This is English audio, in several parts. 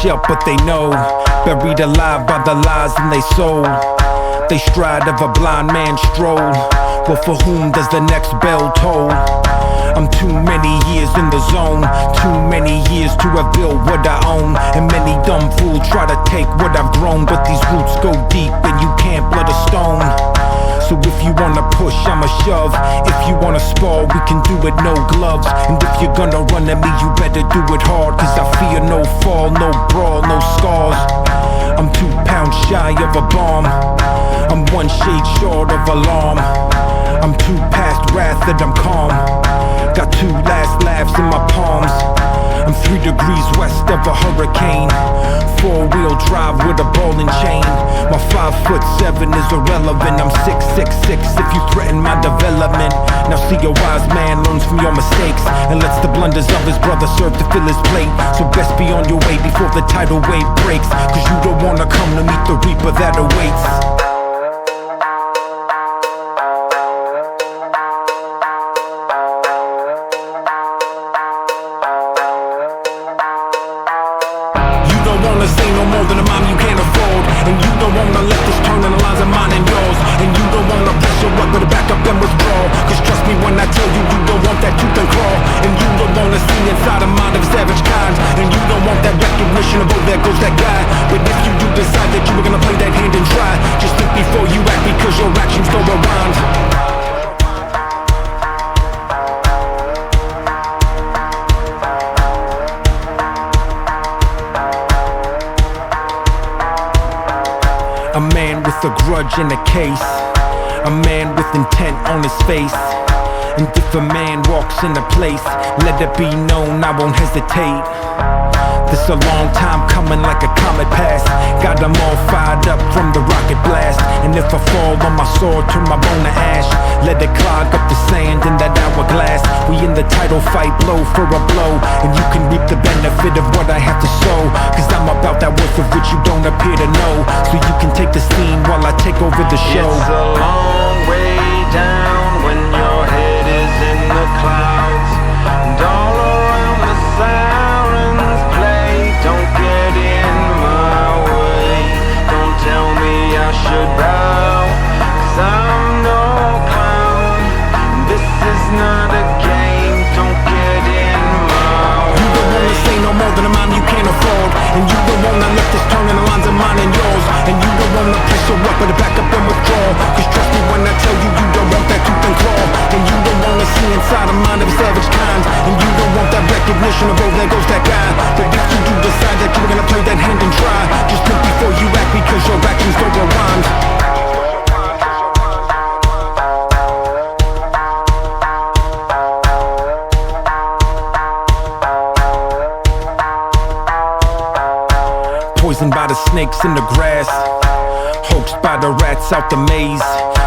up, but they know, buried alive by the lies in they soul. They stride of a blind man's stroll. But for whom does the next bell toll? I'm too many years in the zone, too many years to have built what I own. And many dumb fools try to take what I've grown, but these roots go deep and you can't blood a stone. So if you wanna push, I'ma shove. If you wanna spar, we can do it no gloves. And if you're gonna run at me, you better do it hard, cause I fear no fall, no brawl, no scars. I'm 2 pounds shy of a bomb, I'm 1 shade short of alarm. I'm too past wrath that I'm calm. Got 2 last laughs in my palms. I'm 3 degrees west of a hurricane. 4-wheel drive with a ball and chain. My 5'7" is irrelevant. I'm 6'6". If you threaten my development. Now see, a wise man learns from your mistakes and lets the blunders of his brother serve to fill his plate. So best be on your way before the tidal wave breaks, cause you don't wanna come to meet the reaper that awaits. Say no more than a mom you can't afford. And you don't wanna let this turn in the lines of mine and yours. And you don't wanna press your luck, but to back up and withdraw. Cause trust me when I tell you, you don't want that tooth and claw. And you don't wanna see inside the mind of savage kind. And you don't want that recognition of, oh, there goes that guy. But if you do decide that you were gonna play that hand and try, just think before you act, because your actions don't around. A man with a grudge in a case, a man with intent on his face. And if a man walks in a place, let it be known I won't hesitate. This a long time coming like a comet pass. Got them all fired up from the rocket blast. And if I fall on my sword, turn my bone to ash. Let it clog up the sand in that hourglass. We in the title fight, blow for a blow. And you can reap the benefit of what I have to sow, cause I'm about that worth of which you don't appear to know. So you can take the scene while I take over the show. It's a long way down when your head is in the clouds. And all around the sirens play. Don't get in my way. Don't tell me I should bow, cause I'm no clown. This is not a game. Don't get in my way. You don't wanna say no more than a mom you can't afford. And you don't wanna let this turn in the lines of mine and yours. And you don't wanna press your luck, but to back up and withdraw. Cause trust me when I tell you, you don't want that tooth and claw. And you don't wanna see inside the mind of a savage kind. And you don't want that recognition of, oh, there goes that guy. But if you do decide that you're gonna play that hand and try, just think before you act, because your actions don't rewind. Poisoned by the snakes in the grass, hoaxed by the rats out the maze.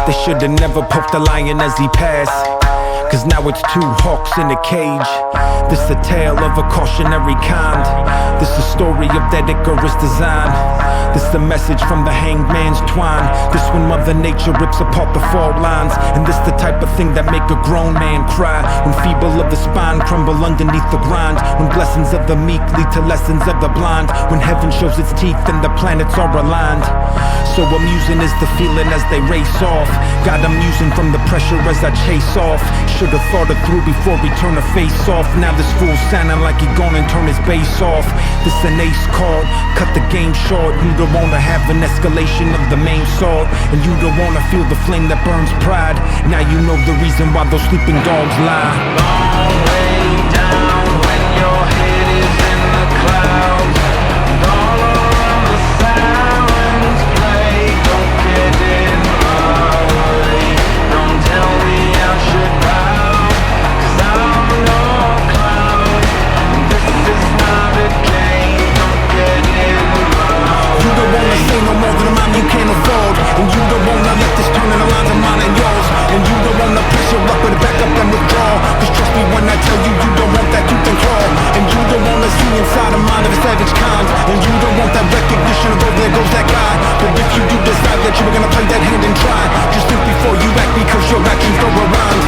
They should've never poked the lion as he passed, cause now it's 2 hawks in a cage. This a tale of a cautionary kind. This a story of that Icarus design. This a message from the hanged man's twine. This when Mother Nature rips apart the fault lines. And this the type of thing that make a grown man cry, when feeble of the spine crumble underneath the grind. When blessings of the meek lead to lessons of the blind. When heaven shows its teeth and the planets are aligned. So amusing is the feeling as they race off. Got amusing from the pressure as I chase off. Should've thought it through before we turn the face off. Now this fool sounding like he gonna turn his bass off. This an ace card, cut the game short. You don't wanna have an escalation of the main sword. And you don't wanna feel the flame that burns pride. Now you know the reason why those sleeping dogs lie. Long way down when your head is in the clouds. And all around the sirens play. Don't get in my way. Don't tell me I should bow, cause I'm no clown. This is not a game. Don't get in my way. You don't wanna say no more than a mom you can't afford. And you don't wanna let this turn in the lines of mine and yours. And you don't wanna press your luck, but to back up and withdraw. Cause trust me when I tell you, you don't want that tooth and claw. And you don't wanna see inside the mind of a savage kind. And you don't want that recognition of, oh, there goes that guy. But if you do decide that you were gonna play that hand and try, just think before you act, because your actions don't rewind.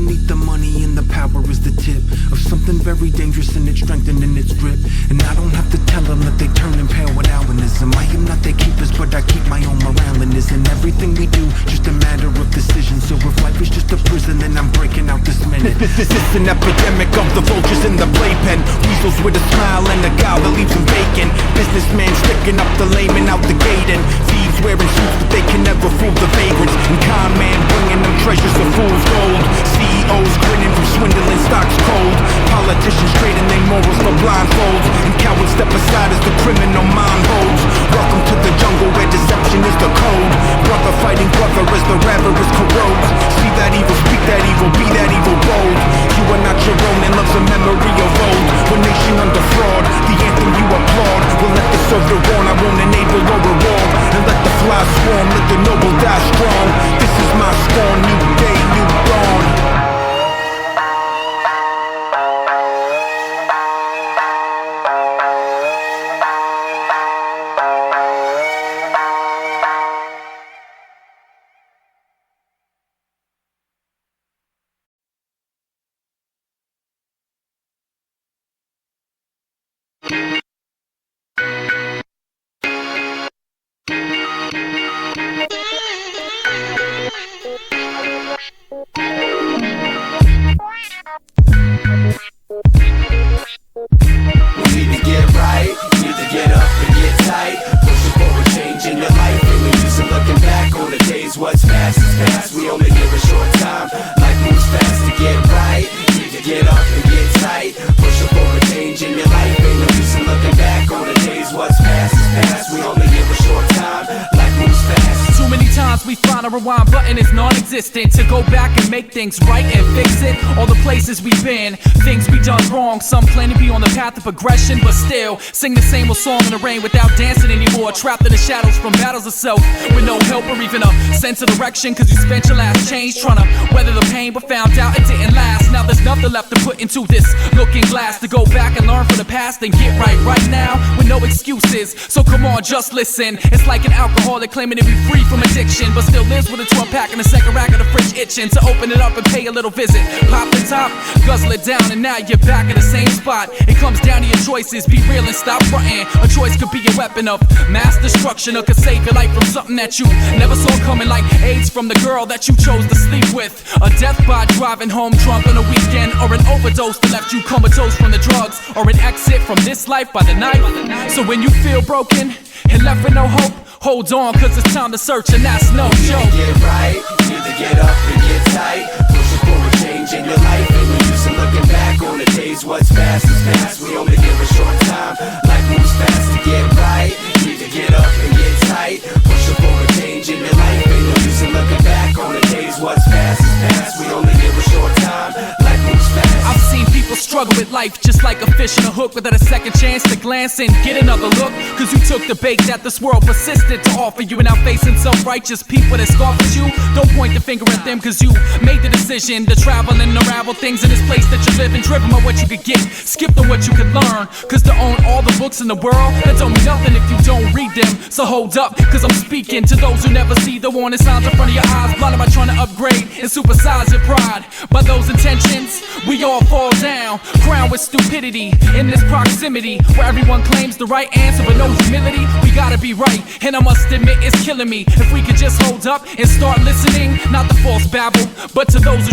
Underneath the money and the power is the tip of something very dangerous, and it's strengthening its grip. And I don't have to tell them that they turn and pale with albinism. I am not their keepers, but I keep my own morale in this. And everything we do, just a matter of decision. So if life is just a prison, then I'm breaking out this minute. This is an epidemic of the vultures in the playpen. Weasels with a smile and a guile that leaves them vacant. Businessmen sticking up the lame and out the gate, and thieves wearing suits but they can never fool the vagrants. And con man bringing them treasures of fool's gold. CEOs grinning from swindling stocks cold. Politicians trading their morals for blindfolds, and cowards step aside as the criminal mind holds. Welcome to the jungle where deception is the code. Brother fighting brother as the avarice corrodes. See that evil, speak that evil, be that evil bold. You are not your own and love's a memory of old. One nation under fraud, the anthem you applaud. Will let the soldier warn, I won't enable or reward. And let the fly swarm, let the noble die strong. This is my scorn, new day, new dawn. What's past is past, we only live a short time. Life moves fast to get right. Need to get up and get tight. Push up for a change in your life. Ain't no use in looking back on the days. What's past is past, we only live a short time. Life moves fast. Too many times we find a rewind button is non-existent. To go back and make things right and fix it. All the places we've been, things we done wrong. Some claim to be on the path of progression, but still sing the same old song in the rain without dancing anymore. Trapped in the shadows from battles of self, with no help or even a sense of direction. Cause you spent your last change trying to weather the pain, but found out it didn't last. Now there's nothing left to put into this looking glass. To go back and learn from the past and get right now with no excuses. So come on, just listen. It's like an alcoholic claiming to be free from addiction, but still lives with a 12 pack and a second rack of the fridge itching to open it up and pay a little visit. Pop the top, guzzle it down, and now you're back in the same spot. It comes down to your choices, be real and stop fronting. A choice could be a weapon of mass destruction, or could save your life from something that you never saw coming, like AIDS from the girl that you chose to sleep with. A death by driving home drunk on a weekend, or an overdose that left you comatose from the drugs, or an exit from this life by the night. So when you feel broken and left with no hope, hold on, cause it's time to search, and that's no joke. Get right, need to get up and get tight. Pushing for a change in your life, ain't no use in looking back on the days. What's past is past, we only live a short time. Life moves fast to get right, need to get up and get tight. Pushing for a change in your life, ain't no use in looking back on the days. What's past is past, we only live a short time. Life moves fast. I've seen people struggle with life just like a fish in a hook, without a second chance to glance and get another look. Cause you took the bait that this world persisted to offer you, and now facing self-righteous people that scoff at you. Don't point the finger at them, cause you made the decision to travel and unravel things in this place that you live in, driven by what you could get, skipped on what you could learn. Cause to own all the books in the world, that don't mean nothing if you don't read them. So hold up, cause I'm speaking to those who never see the warning signs in front of your eyes, blinded by trying to upgrade and supersize your pride. By those intentions, we all fall down, crowned with stupidity in this proximity, where everyone claims the right answer but no humility. We gotta be right, and I must admit it's killing me. If we could just hold up and start listening, not the false babble, but to those who